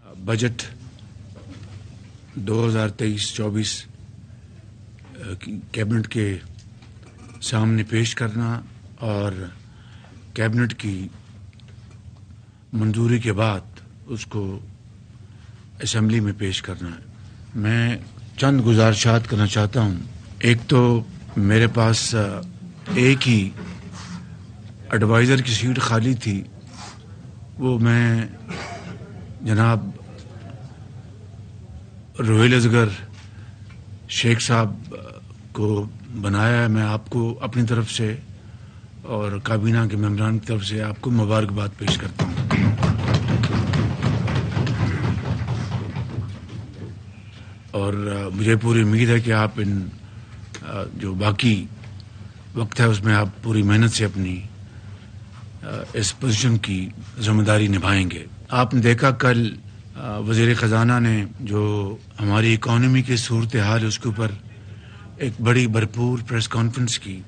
Budget 2023-24 cabinet کے سامنے پیش کرنا اور کیبنٹ کی منظوری کے بعد اس کو اسمبلی میں پیش کرنا ہے۔ میں چند گزارشات کرنا چاہتا ہوں۔ ایک تو میرے پاس ایک ہی ایڈوائزر کی سیٹ خالی تھی، وہ میں جناب روہیل اصغر شیخ صاحب کو بنایا ہے۔ میں آپ کو اپنی طرف سے اور کابینہ کے ممبران کی طرف سے آپ کو مبارکباد پیش کرتا ہوں۔ اور مجھے پوری امید ہے کہ آپ ان جو باقی وقت ہے اس میں آپ پوری محنت سے اپنی اس پوزیشن کی ذمہ داری نبھائیں گے۔ آپ نے دیکھا کل وزیر خزانہ نے جو ہماری اکانومی کی صورتحال ہے اس کے اوپر ایک بڑی بھرپور پریس کانفرنس کی،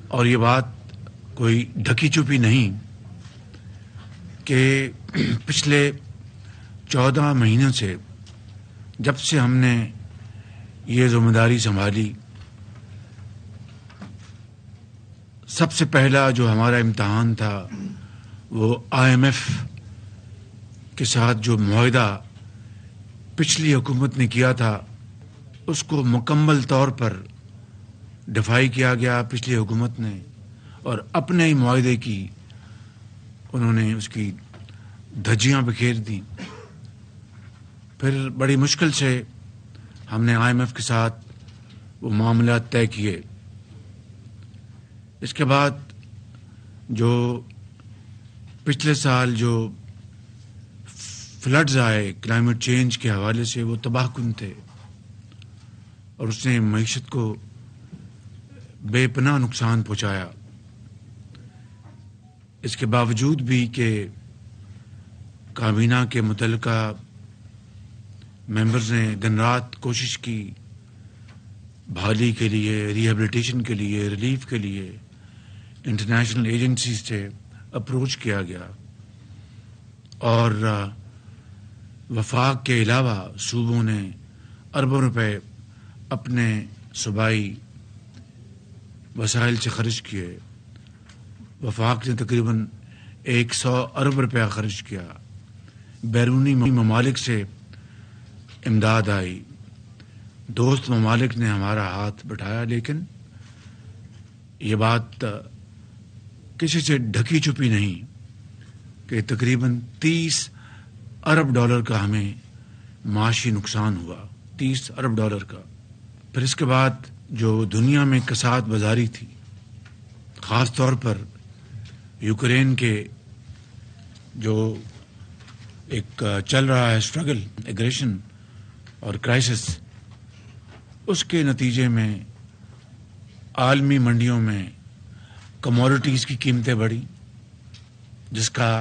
اور یہ بات کوئی ڈھکی چھپی نہیں کہ پچھلے 14 مہینوں سے جب سے ہم نے یہ ذمہ داری سنبھالی، سب سے پہلا جو ہمارا امتحان تھا وہ IMF کے ساتھ جو معاہدہ پچھلی حکومت نے کیا تھا اس کو مکمل طور پر ڈیفائی کیا گیا پچھلی حکومت نے، اور اپنے ہی معاہدے کی انہوں نے اس کی دھجیاں بکھیر دیں۔ پھر بڑی مشکل سے ہم نے IMF کے ساتھ وہ معاملات طے کیے۔ اس کے بعد جو پچھلے سال جو فلڈز آئے کلائمیٹ چینج کے حوالے سے، وہ تباہ کن تھے اور اس نے معیشت کو بے پناہ نقصان پہنچایا۔ اس کے باوجود بھی کہ کابینہ کے متعلقہ ممبرز نے دن رات کوشش کی، بحالی کے لیے، ریہیبلیٹیشن کے لیے، ریلیف کے لیے انٹرنیشنل ایجنسیز سے اپروچ کیا گیا، اور وفاق کے علاوہ صوبوں نے اربوں روپے اپنے صوبائی وسائل سے خرچ کیے۔ وفاق نے تقریباً 100 ارب روپیہ خرچ کیا۔ بیرونی ممالک سے امداد آئی، دوست ممالک نے ہمارا ہاتھ بٹھایا، لیکن یہ بات کسی سے ڈھکی چھپی نہیں کہ تقریباً 30 ارب ڈالر کا ہمیں معاشی نقصان ہوا، 30 ارب ڈالر کا۔ پھر اس کے بعد جو دنیا میں کساد بازاری تھی، خاص طور پر یوکرین کے جو ایک چل رہا ہے اسٹرگل، ایگریشن اور کرائسس، اس کے نتیجے میں عالمی منڈیوں میں کموڈٹیز کی قیمتیں بڑھی، جس کا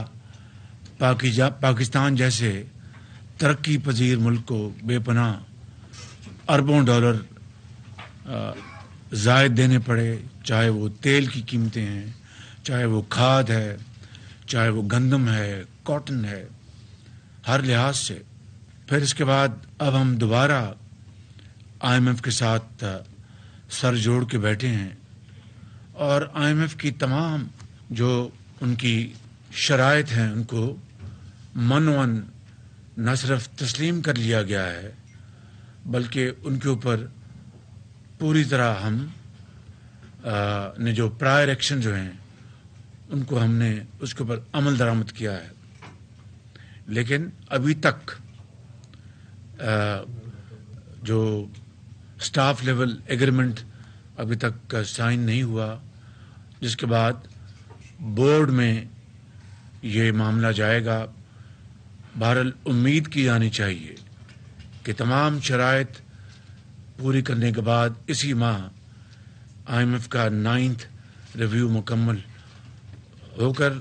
پاکستان جیسے ترقی پذیر ملک کو بے پناہ اربوں ڈالر زائد دینے پڑے، چاہے وہ تیل کی قیمتیں ہیں، چاہے وہ کھاد ہے، چاہے وہ گندم ہے، کاٹن ہے، ہر لحاظ سے۔ پھر اس کے بعد اب ہم دوبارہ IMF کے ساتھ سر جوڑ کے بیٹھے ہیں، اور IMF کی تمام جو ان کی شرائط ہیں ان کو منوان نہ صرف تسلیم کر لیا گیا ہے، بلکہ ان کے اوپر پوری طرح ہم نے جو پرائر ایکشن جو ہیں ان کو ہم نے اس کے اوپر عمل درآمد کیا ہے، لیکن ابھی تک جو سٹاف لیول ایگریمنٹ ابھی تک سائن نہیں ہوا، جس کے بعد بورڈ میں یہ معاملہ جائے گا۔ بہرحال امید کی جانی چاہیے کہ تمام شرائط پوری کرنے کے بعد اسی ماہ IMF کا 9th ریویو مکمل ہو کر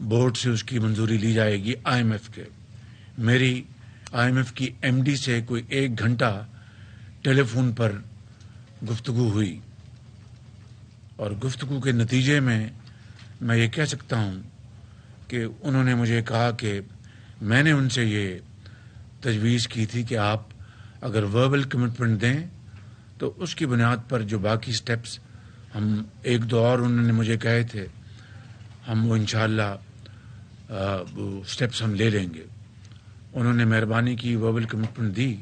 بورڈ سے اس کی منظوری لی جائے گی IMF کے۔ میری IMF کی MD سے کوئی 1 گھنٹہ ٹیلی فون پر گفتگو ہوئی، اور گفتگو کے نتیجے میں یہ کہہ سکتا ہوں کہ انہوں نے مجھے کہا کہ میں نے ان سے یہ تجویز کی تھی کہ آپ اگر وربل کمٹمنٹ دیں تو اس کی بنیاد پر جو باقی سٹیپس ہم ایک دو اور انہوں نے مجھے کہے تھے ہم وہ انشاءاللہ وہ سٹیپس ہم لے لیں گے. انہوں نے مہربانی کی وربل کمٹمنٹ دی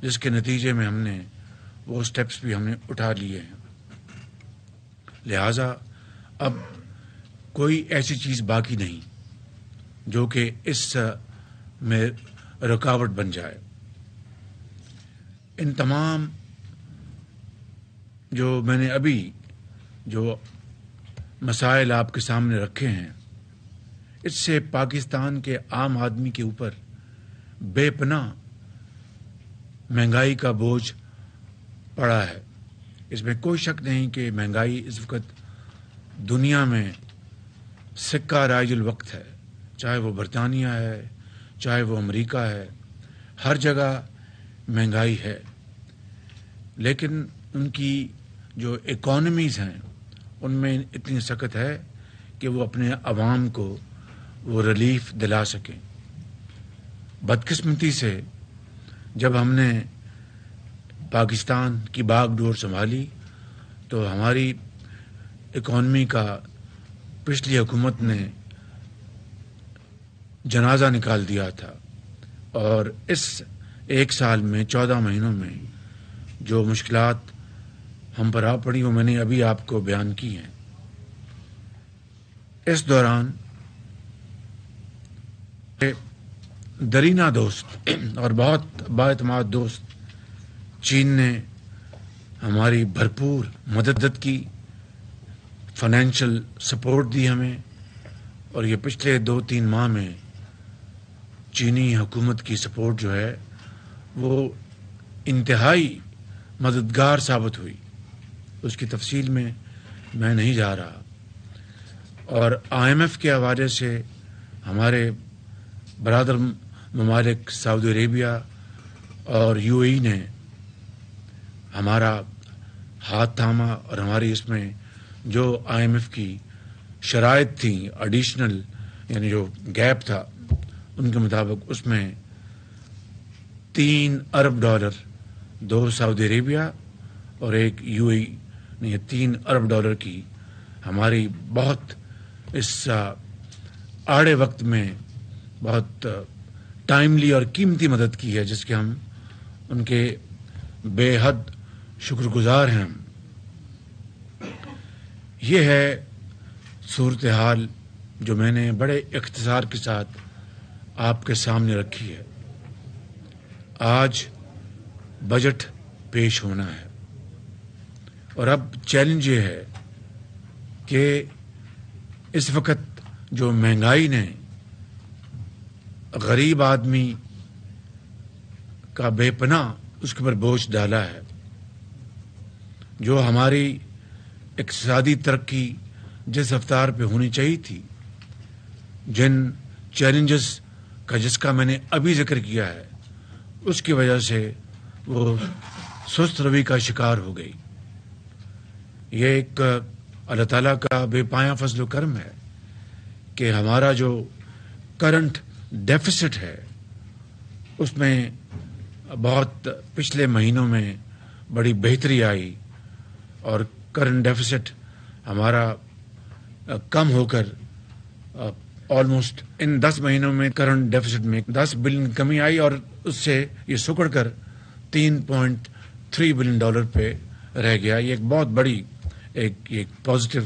جس کے نتیجے میں ہم نے وہ سٹیپس بھی ہم نے اٹھا لیے ہیں. لہٰذا اب کوئی ایسی چیز باقی نہیں جو کہ اس میں رکاوٹ بن جائے. ان تمام جو میں نے ابھی جو مسائل آپ کے سامنے رکھے ہیں اس سے پاکستان کے عام آدمی کے اوپر بے پناہ مہنگائی کا بوجھ پڑا ہے. اس میں کوئی شک نہیں کہ مہنگائی اس وقت دنیا میں سکہ رائج الوقت ہے، چاہے وہ برطانیہ ہے چاہے وہ امریکہ ہے، ہر جگہ مہنگائی ہے. لیکن ان کی جو اکانومیز ہیں ان میں اتنی سخت ہے کہ وہ اپنے عوام کو وہ ریلیف دلا سکیں. بدقسمتی سے جب ہم نے پاکستان کی باغ ڈور سنبھالی تو ہماری اکانومی کا پچھلی حکومت نے جنازہ نکال دیا تھا، اور اس ایک سال میں 14 مہینوں میں جو مشکلات ہم پر آ پڑی وہ میں نے ابھی آپ کو بیان کی ہیں. اس دوران درینا دوست اور بہت بااعتماد دوست چین نے ہماری بھرپور مدد کی، فائنینشیل سپورٹ دی ہمیں، اور یہ پچھلے 2-3 ماہ میں چینی حکومت کی سپورٹ جو ہے وہ انتہائی مددگار ثابت ہوئی. اس کی تفصیل میں نہیں جا رہا. اور IMF کے حوالے سے ہمارے برادر ممالک سعودی عربیہ اور UAE نے ہمارا ہاتھ تھاما، اور ہماری اس میں جو IMF کی شرائط تھیں ایڈیشنل یعنی جو گیپ تھا ان کے مطابق اس میں $3 ارب 2 سعودی عربیہ اور ایک UAE نے $3 ارب کی ہماری بہت اس آڑے وقت میں بہت ٹائملی اور قیمتی مدد کی ہے، جس کے ہم ان کے بے حد شکر گزار ہیں. یہ ہے صورتحال جو میں نے بڑے اختصار کے ساتھ آپ کے سامنے رکھی ہے. آج بجٹ پیش ہونا ہے اور اب چیلنج یہ ہے کہ اس وقت جو مہنگائی نے غریب آدمی کا بے پناہ اس کے اوپر بوجھ ڈالا ہے، جو ہماری اقتصادی ترقی جس رفتار پہ ہونی چاہیے تھی، جن چیلنجز کا جس کا میں نے ابھی ذکر کیا ہے، اس کی وجہ سے وہ سست روی کا شکار ہو گئی. یہ ایک اللہ تعالیٰ کا بے پایاں فضل و کرم ہے کہ ہمارا جو کرنٹ ڈیفیسٹ ہے اس میں بہت پچھلے مہینوں میں بڑی بہتری آئی، اور کرنٹ ڈیفیسٹ ہمارا کم ہو کر آلموسٹ ان 10 مہینوں میں کرنٹ ڈیفیسٹ میں 10 بلین کمی آئی، اور اس سے یہ سکڑ کر $3.3 بلین پہ رہ گیا. یہ ایک بہت بڑی ایک پازیٹیو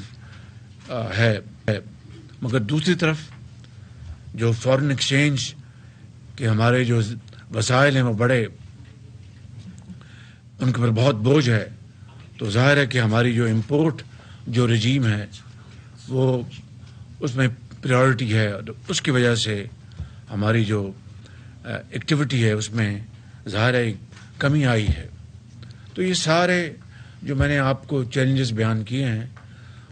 ہے. مگر دوسری طرف جو فارن ایکسچینج کے ہمارے جو وسائل ہیں وہ بڑے ان کے اوپر بہت بوجھ ہے، تو ظاہر ہے کہ ہماری جو امپورٹ جو رجیم ہے وہ اس میں پریورٹی ہے، اور اس کی وجہ سے ہماری جو ایکٹیویٹی ہے اس میں ظاہر ہے کمی آئی ہے. تو یہ سارے جو میں نے آپ کو چیلنجز بیان کیے ہیں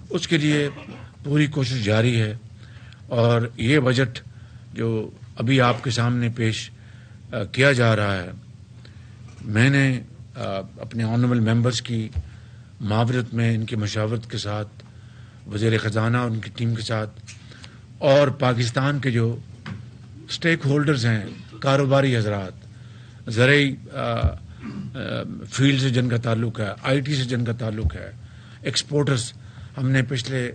اس کے لیے پوری کوشش جاری ہے. اور یہ بجٹ جو ابھی آپ کے سامنے پیش کیا جا رہا ہے، میں نے اپنے آنریبل ممبرز کی معاونت میں ان کی مشاورت کے ساتھ وزیر خزانہ اور ان کی ٹیم کے ساتھ اور پاکستان کے جو اسٹیک ہولڈرز ہیں، کاروباری حضرات، زرعی فیلڈ سے جن کا تعلق ہے، آئی ٹی سے جن کا تعلق ہے، ایکسپورٹرز، ہم نے پچھلے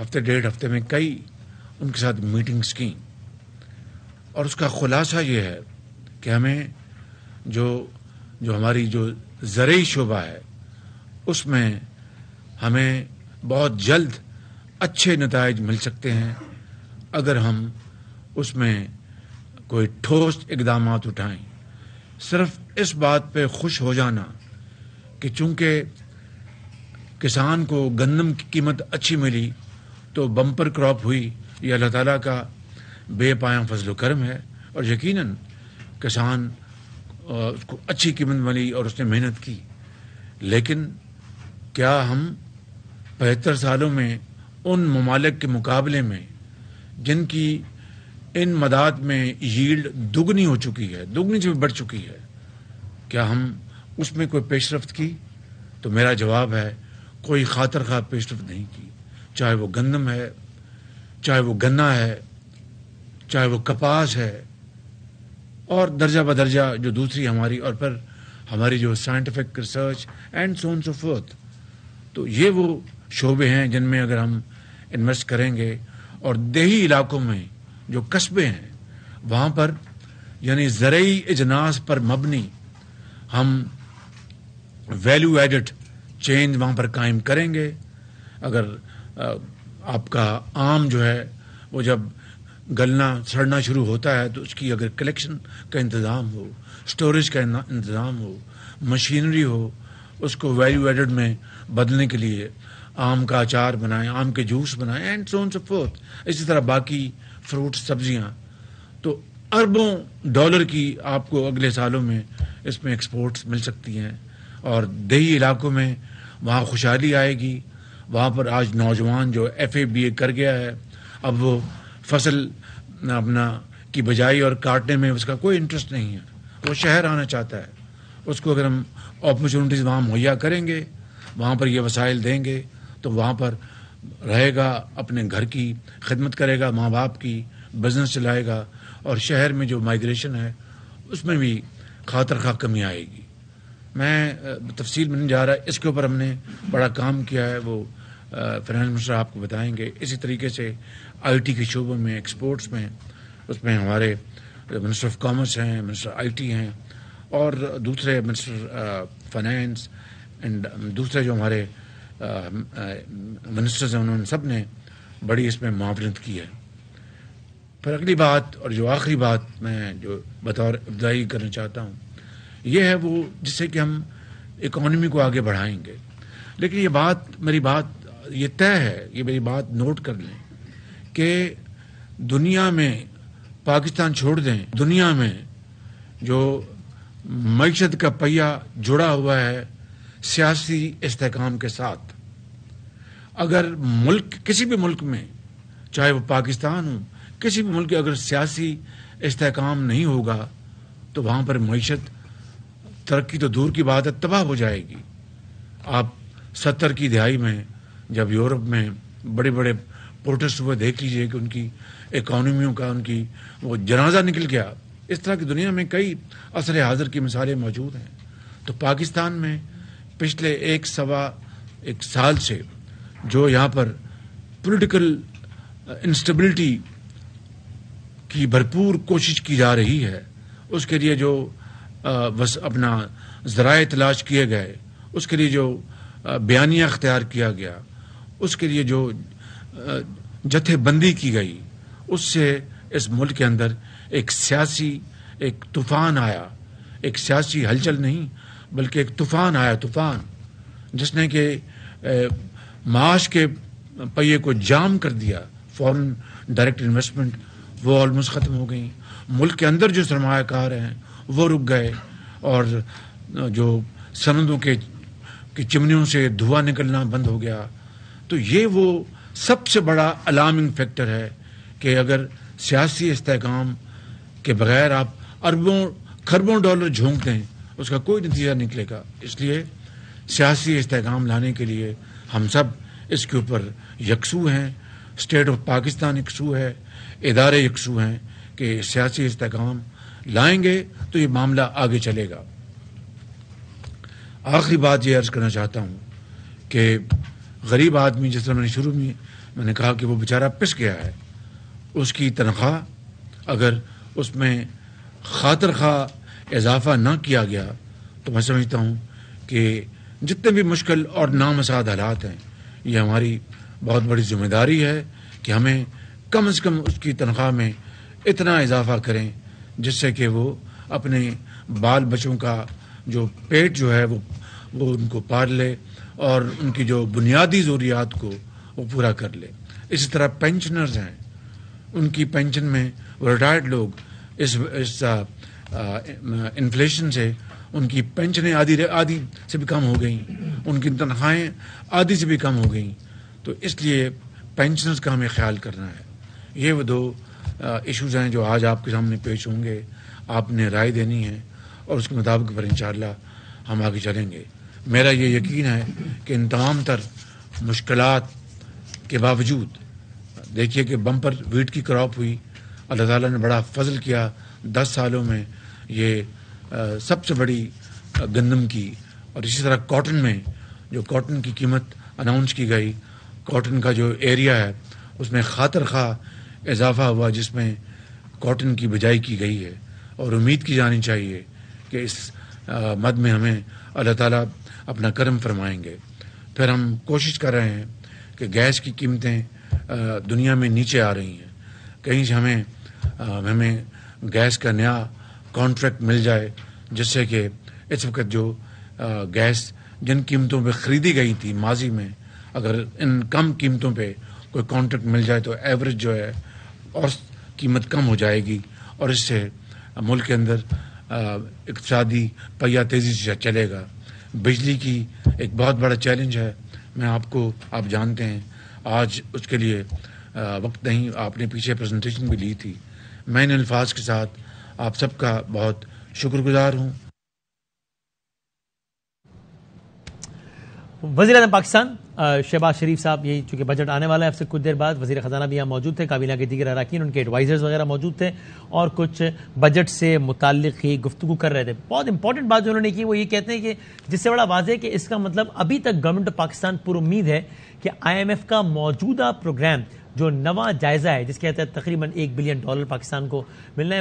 ہفتے ڈیڑھ ہفتے میں کئی ان کے ساتھ میٹنگز کی، اور اس کا خلاصہ یہ ہے کہ ہمیں جو ہماری جو زرعی شعبہ ہے اس میں ہمیں بہت جلد اچھے نتائج مل سکتے ہیں اگر ہم اس میں کوئی ٹھوس اقدامات اٹھائیں۔ صرف اس بات پہ خوش ہو جانا کہ چونکہ کسان کو گندم کی قیمت اچھی ملی تو بمپر کراپ ہوئی، یہ اللہ تعالیٰ کا بے پایاں فضل و کرم ہے، اور یقیناً کسان اس کو اچھی قیمت ملی اور اس نے محنت کی، لیکن کیا ہم 75 سالوں میں ان ممالک کے مقابلے میں جن کی ان مدات میں ییلڈ دگنی ہو چکی ہے، دگنی سے بھی بڑھ چکی ہے، کیا ہم اس میں کوئی پیش رفت کی؟ تو میرا جواب ہے کوئی خاطر خواہ پیش رفت نہیں کی، چاہے وہ گندم ہے، چاہے وہ گنا ہے، چاہے وہ کپاس ہے، اور درجہ بدرجہ جو دوسری ہماری، اور پھر ہماری جو scientific research and so on so forth. تو یہ وہ شعبے ہیں جن میں اگر ہم انویسٹ کریں گے، اور دیہی علاقوں میں جو قصبے ہیں وہاں پر یعنی زرعی اجناس پر مبنی ہم ویلیو ایڈڈ چین وہاں پر قائم کریں گے۔ اگر آپ کا آم جو ہے وہ جب گلنا سڑنا شروع ہوتا ہے تو اس کی اگر کلیکشن کا انتظام ہو، سٹوریج کا انتظام ہو، مشینری ہو، اس کو ویلیو ایڈڈ میں بدلنے کے لیے آم کا اچار بنائیں، آم کے جوس بنائیں، and so on so forth, اسی طرح باقی فروٹ سبزیاں، تو اربوں ڈالر کی آپ کو اگلے سالوں میں اس میں ایکسپورٹس مل سکتی ہیں، اور دیہی علاقوں میں وہاں خوشحالی آئے گی۔ وہاں پر آج نوجوان جو FA BA کر گیا ہے، اب وہ فصل اپنا کی بجائی اور کاٹنے میں اس کا کوئی انٹرسٹ نہیں ہے، وہ شہر آنا چاہتا ہے۔ اس کو اگر ہم اپرچونٹیز وہاں مہیا کریں گے، وہاں پر یہ وسائل دیں گے، تو وہاں پر رہے گا، اپنے گھر کی خدمت کرے گا، ماں باپ کی، بزنس چلائے گا، اور شہر میں جو مائیگریشن ہے اس میں بھی خاطر خواہ کمی آئے گی۔ میں تفصیل میں نہیں جا رہا، اس کے اوپر ہم نے بڑا کام کیا ہے، وہ فائنانس منسٹر آپ کو بتائیں گے۔ اسی طریقے سے IT کے شعبوں میں، ایکسپورٹس میں، اس میں ہمارے منسٹر آف کامرس ہیں، منسٹر IT ہیں، اور دوسرے منسٹر فائنانس اینڈ دوسرے جو ہمارے منسٹرز ہیں، انہوں نے سب نے بڑی اس میں معاونت کی ہے۔ پھر اگلی بات اور جو آخری بات میں جو بطور ابتدائی کرنا چاہتا ہوں یہ ہے وہ جس سے کہ ہم اکانومی کو آگے بڑھائیں گے، لیکن میری بات یہ طے ہے، یہ میری بات نوٹ کر لیں کہ دنیا میں پاکستان چھوڑ دیں، دنیا میں جو معیشت کا پہیہ جڑا ہوا ہے سیاسی استحکام کے ساتھ، اگر ملک کسی بھی ملک میں، چاہے وہ پاکستان ہو، کسی بھی ملک کے اگر سیاسی استحکام نہیں ہوگا تو وہاں پر معیشت ترقی تو دور کی بات ہے، تباہ ہو جائے گی۔ آپ 70 کی دہائی میں جب یورپ میں بڑے بڑے پروٹیسٹ ہوئے، دیکھ لیجئے کہ ان کی اکانومیوں کا ان کی وہ جنازہ نکل گیا۔ اس طرح کی دنیا میں کئی عصر حاضر کی مثالیں موجود ہیں۔ تو پاکستان میں پچھلے ایک سال سے جو یہاں پر پولیٹیکل انسٹیبلٹی کی بھرپور کوشش کی جا رہی ہے، اس کے لیے جو اپنا ذرائع تلاش کیے گئے، اس کے لیے جو بیانیہ اختیار کیا گیا، اس کے لیے جو جتھے بندی کی گئی، اس سے اس ملک کے اندر ایک سیاسی طوفان آیا، ایک سیاسی ہلچل نہیں بلکہ ایک طوفان آیا، طوفان جس نے کہ معاش کے پہیے کو جام کر دیا۔ فورن ڈائریکٹ انویسٹمنٹ وہ آلموسٹ ختم ہو گئی، ملک کے اندر جو سرمایہ کار ہیں وہ رک گئے، اور جو سندوں کی چمنیوں سے دھواں نکلنا بند ہو گیا۔ تو یہ وہ سب سے بڑا الارمنگ فیکٹر ہے کہ اگر سیاسی استحکام کے بغیر آپ اربوں کھربوں ڈالر جھونک دیں اس کا کوئی نتیجہ نکلے گا۔ اس لیے سیاسی استحکام لانے کے لیے ہم سب اس کے اوپر یکسو ہیں۔ اسٹیٹ آف پاکستان یکسو ہے، ادارے یکسو ہیں کہ سیاسی استحکام لائیں گے تو یہ معاملہ آگے چلے گا۔ آخری بات یہ عرض کرنا چاہتا ہوں کہ غریب آدمی، جس طرح میں نے شروع میں نے کہا کہ وہ بیچارہ پس گیا ہے، اس کی تنخواہ اگر اس میں خاطر خواہ اضافہ نہ کیا گیا تو میں سمجھتا ہوں کہ جتنے بھی مشکل اور نامساعد حالات ہیں، یہ ہماری بہت بڑی ذمہ داری ہے کہ ہمیں کم از کم اس کی تنخواہ میں اتنا اضافہ کریں جس سے کہ وہ اپنے بال بچوں کا جو پیٹ جو ہے وہ ان کو پال لے اور ان کی جو بنیادی ضروریات کو وہ پورا کر لے۔ اسی طرح پینشنرز ہیں، ان کی پینشن میں ریٹائرڈ لوگ اس انفلیشن سے ان کی پینشنیں آدھی سے بھی کم ہو گئیں، ان کی تنخواہیں آدھی سے بھی کم ہو گئیں، تو اس لیے پینشنرز کا ہمیں خیال کرنا ہے۔ یہ وہ دو ایشوز ہیں جو آج آپ کے سامنے پیش ہوں گے، آپ نے رائے دینی ہے اور اس کے مطابق پر انشاءاللہ ہم آگے چلیں گے۔ میرا یہ یقین ہے کہ ان تمام تر مشکلات کے باوجود، دیکھیے کہ بمپر ویٹ کی کراپ ہوئی، اللہ تعالیٰ نے بڑا فضل کیا، 10 سالوں میں یہ سب سے بڑی گندم کی، اور اسی طرح کاٹن میں جو کاٹن کی قیمت اناؤنس کی گئی، کاٹن کا جو ایریا ہے اس میں خاطر خواہ اضافہ ہوا جس میں کاٹن کی بجائی کی گئی ہے، اور امید کی جانی چاہیے کہ اس مد میں ہمیں اللہ تعالیٰ اپنا کرم فرمائیں گے۔ پھر ہم کوشش کر رہے ہیں کہ گیس کی قیمتیں دنیا میں نیچے آ رہی ہیں، کہیں سے ہمیں گیس کا نیا کانٹریکٹ مل جائے جس سے کہ اس وقت جو گیس جن قیمتوں پہ خریدی گئی تھی ماضی میں، اگر ان کم قیمتوں پہ کوئی کانٹریکٹ مل جائے تو ایوریج جو ہے اور قیمت کم ہو جائے گی، اور اس سے ملک کے اندر اقتصادی پہیہ تیزی سے چلے گا۔ بجلی کی ایک بہت بڑا چیلنج ہے، آپ جانتے ہیں، آج اس کے لیے وقت نہیں، آپ نے پیچھے پریزنٹیشن بھی لی تھی۔ میں ان الفاظ کے ساتھ آپ سب کا بہت شکر گزار ہوں۔ وزیر اعظم پاکستان شہباز شریف صاحب، یہی چونکہ بجٹ آنے والا ہے اب سے کچھ دیر بعد، وزیر خزانہ بھی یہاں موجود تھے، کابینہ کے دیگر اراکین، ان کے ایڈوائزرز وغیرہ موجود تھے اور کچھ بجٹ سے متعلق ہی گفتگو کر رہے تھے۔ بہت امپورٹنٹ بات جو انہوں نے کی وہ یہ کہتے ہیں کہ جس سے بڑا واضح ہے کہ اس کا مطلب ابھی تک گورنمنٹ آف پاکستان پر امید ہے کہ IMF کا موجودہ پروگرام جو نواں جائزہ ہے جس کے تحت تقریباً $1 بلین پاکستان کو ملنا ہے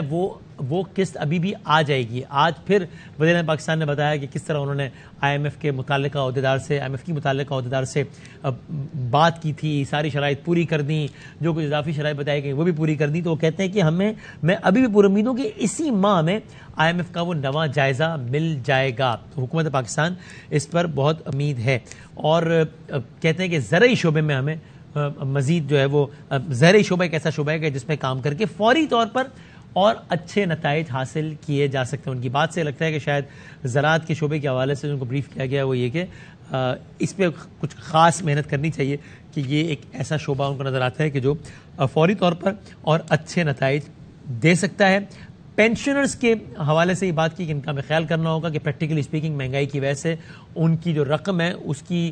وہ قسط ابھی بھی آ جائے گی۔ آج پھر وزیر اعظم پاکستان نے بتایا کہ کس طرح انہوں نے IMF کی متعلقہ عہدیدار سے بات کی تھی، ساری شرائط پوری کر دیں، جو کچھ اضافی شرائط بتائی گئی وہ بھی پوری کر دیں۔ تو وہ کہتے ہیں کہ میں ابھی بھی پر امید ہوں کہ اسی ماہ میں IMF کا وہ نواں جائزہ مل جائے گا۔ تو حکومت پاکستان اس پر بہت امید ہے، اور کہتے ہیں کہ زرعی شعبے میں ہمیں مزید جو ہے وہ زرعی شعبہ ایک ایسا شعبہ ہے کہ جس میں کام کر کے فوری طور پر اور اچھے نتائج حاصل کیے جا سکتے ہیں۔ ان کی بات سے لگتا ہے کہ شاید زراعت کے شعبے کے حوالے سے ان کو بریف کیا گیا وہ یہ کہ اس پہ کچھ خاص محنت کرنی چاہیے کہ یہ ایک ایسا شعبہ ان کو نظر آتا ہے کہ جو فوری طور پر اور اچھے نتائج دے سکتا ہے۔ پینشنرز کے حوالے سے یہ بات کی کہ ان کا ہمیں خیال کرنا ہوگا کہ پریکٹیکلی اسپیکنگ مہنگائی کی وجہ سے ان کی جو رقم ہے اس کی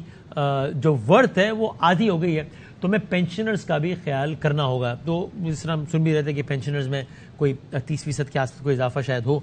جو ورتھ ہے وہ آدھی ہو گئی ہے، تو ہمیں پینشنرز کا بھی خیال کرنا ہوگا۔ تو جس طرح ہم سن بھی رہے تھے کہ پینشنرز میں کوئی 30% کے آس پاس کوئی اضافہ شاید ہو،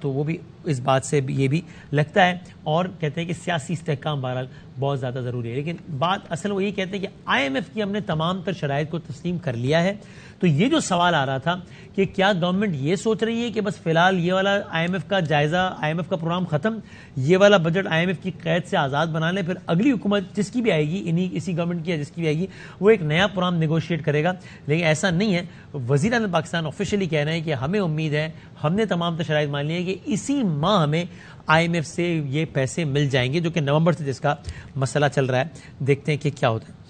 تو وہ بھی اس بات سے یہ بھی لگتا ہے، اور کہتے ہیں کہ سیاسی استحکام بہرحال بہت زیادہ ضروری ہے۔ لیکن بات اصل وہ یہ کہتے ہیں کہ IMF کی ہم نے تمام تر شرائط کو تسلیم کر لیا ہے۔ تو یہ جو سوال آ رہا تھا کہ کیا گورنمنٹ یہ سوچ رہی ہے کہ بس فی الحال یہ والا IMF کا جائزہ، IMF کا پروگرام ختم، یہ والا بجٹ IMF کی قید سے آزاد بنا لیں، پھر اگلی حکومت جس کی بھی آئے گی، اسی گورنمنٹ کی یا جس کی بھی آئے گی، وہ ایک نیا پروگرام نیگوشیٹ کرے گا۔ لیکن ایسا نہیں ہے۔ وزیر اعظم پاکستان آفیشلی کہہ رہے ہیں کہ ہمیں امید ہے، ہم نے تمام تر شرائط مان لی ہے کہ اسی ماہ ہمیں IMF سے یہ پیسے مل جائیں گے، جو کہ نومبر سے جس کا مسئلہ چل رہا ہے۔ دیکھتے ہیں کہ کیا ہوتا ہے۔